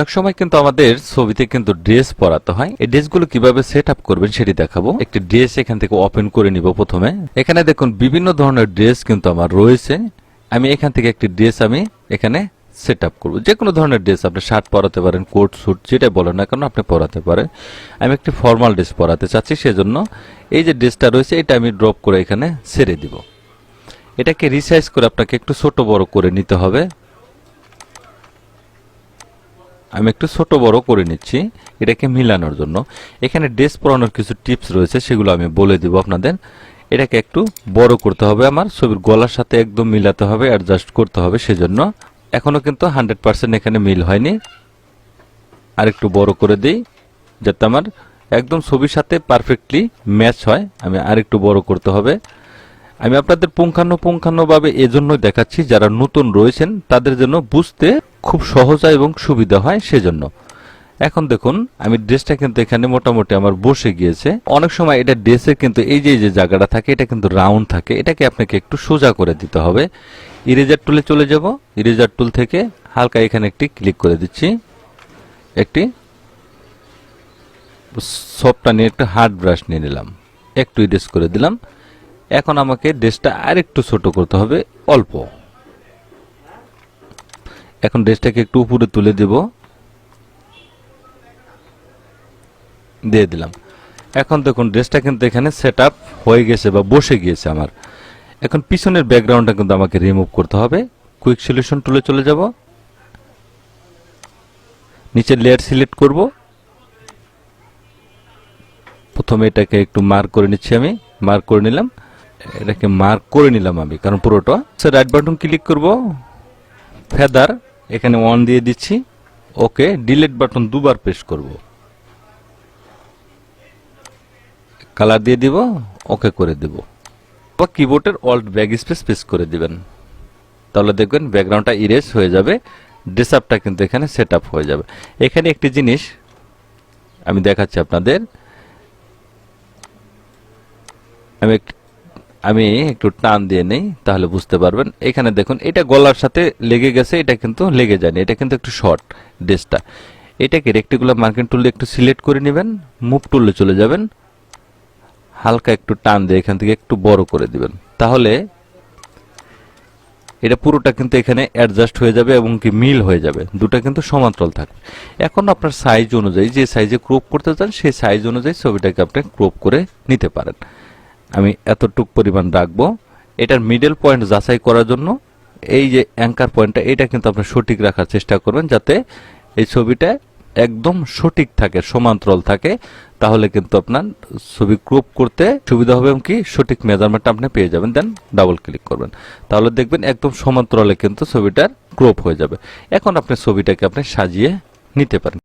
অনেক সময় কিন্তু আমাদের ছবিতে কিন্তু ড্রেস পরাতে হয়। এই ড্রেসগুলো কিভাবে সেট আপ করবেন সেটি দেখাবো। একটি ড্রেস এখান থেকে ওপেন করে নিব। প্রথমে এখানে দেখুন বিভিন্ন ধরনের ড্রেস কিন্তু আমার রয়েছে। আমি এখান থেকে একটি ড্রেস আমি এখানে সেট আপ করবো। যে কোনো ধরনের ড্রেস আপনি শার্ট পরাতে পারেন, কোট স্যুট যেটা বলেন না কেন আপনি পরাতে পারেন। আমি একটি ফর্মাল ড্রেস পরাতে চাচ্ছি, সেজন্য এই যে ড্রেসটা রয়েছে এটা আমি ড্রপ করে এখানে ছেড়ে দিব। এটাকে রিসাইজ করে আপনাকে একটু ছোট বড় করে নিতে হবে। আমি একটু ছোট বড় করে নিচ্ছি এটাকে মিলানোর জন্য। এখানে ড্রেস পরানোর কিছু টিপস রয়েছে, সেগুলো আমি বলে দিব আপনাদের। এটাকে একটু বড় করতে হবে, আমার ছবির গলার সাথে একদম মিলাতে হবে, অ্যাডজাস্ট করতে হবে। সেজন্য এখনো কিন্তু 100% এখানে মিল হয়নি। আর একটু বড় করে দিই যাতে আমার একদম ছবির সাথে পারফেক্টলি ম্যাচ হয়। আমি আর একটু বড় করতে হবে। আমি আপনাদের পুঙ্খানুপুঙ্খানুভাবে এজন্য দেখাচ্ছি, যারা নতুন রয়েছেন তাদের জন্য বুঝতে খুব সহজ হয় এবং সুবিধা হয় সেজন্য। এখন দেখুন আমি ড্রেসটা কিন্তু এখানে মোটামুটি আমার বসে গিয়েছে। অনেক সময় এটা ড্রেসের কিন্তু এই যে জায়গাটা থাকে এটা কিন্তু রাউন্ড থাকে, এটাকে আপনাকে একটু সোজা করে দিতে হবে। ইরেজার টুলে চলে যাব। ইরেজার টুল থেকে হালকা এখানে একটি ক্লিক করে দিচ্ছি। একটি সফটটা নিয়ে একটু হার্ড ব্রাশ নিয়ে নিলাম, একটু ইরেজ করে দিলাম। এখন আমাকে ড্রেসটা আর একটু ছোট করতে হবে, অল্প। এখন ড্রেসটাকে একটু উপরে তুলে দেব, দিয়ে দিলাম। এখন দেখুন ড্রেসটা কিন্তু এখানে সেট আপ হয়ে গেছে বা বসে গিয়েছে আমার। এখন পিছনের ব্যাকগ্রাউন্ডটা কিন্তু আমাকে রিমুভ করতে হবে। কুইক সলিউশন টুলে চলে যাব, নিচের লেয়ার সিলেক্ট করব। প্রথমে এটাকে একটু মার্ক করে নিচ্ছি, আমি মার্ক করে নিলাম। এটাকে মার্ক করে নিলাম আমি, কারণ পুরোটা। রাইট বাটন ক্লিক করব, ফেদার এখানে 1 দিয়ে দিচ্ছি। ওকে, ডিলিট বাটন দুবার প্রেস করব, কালার দিয়ে দিব, ওকে করে দেব। বা কিবোর্ডের অল্ট ব্যাক স্পেস প্রেস করে দিবেন, তাহলে দেখবেন ব্যাকগ্রাউন্ডটা ইরেজ হয়ে যাবে। ড্রেস আপটা কিন্তু এখানে সেট আপ হয়ে যাবে। এখানে একটি জিনিস আমি দেখাচ্ছি আপনাদের। আমি একটু টান দিয়ে নেই, তাহলে বুঝতে পারবেন। এখানে দেখুন এটা গলার সাথে লেগে গেছে, এটা কিন্তু লেগে যায়নি, এটা কিন্তু একটু শর্ট ড্রেসটা। এটাকে রেক্টিকুলার মার্কিং টুল দিয়ে একটু সিলেক্ট করে নেবেন, মুভ টুলে চলে যাবেন, হালকা একটু টান দিয়ে এখান থেকে একটু বড় করে দিবেন। তাহলে এটা পুরোটা কিন্তু এখানে অ্যাডজাস্ট হয়ে যাবে এবং কি মিল হয়ে যাবে, দুটা কিন্তু সমান্তরাল থাকবে। এখন আপনার সাইজ অনুযায়ী, যে সাইজে ক্রপ করতে চান সেই সাইজ অনুযায়ী ছবিটাকে আপনি ক্রপ করে নিতে পারেন। আমি এতটুক পরিমাণ রাখবো। এটার মিডল পয়েন্ট যাচাই করার জন্য এই যে অ্যাঙ্কার পয়েন্টটা, এটা কিন্তু আপনি সঠিক রাখার চেষ্টা করবেন, যাতে এই ছবিটা একদম সঠিক থাকে, সমান্তরাল থাকে। তাহলে কিন্তু আপনার ছবি ক্রপ করতে সুবিধা হবে এবং কি সঠিক মেজারমেন্টটা আপনি পেয়ে যাবেন। দেন ডাবল ক্লিক করবেন, তাহলে দেখবেন একদম সমান্তরালে কিন্তু ছবিটার ক্রপ হয়ে যাবে। এখন আপনি ছবিটাকে আপনি সাজিয়ে নিতে পারেন।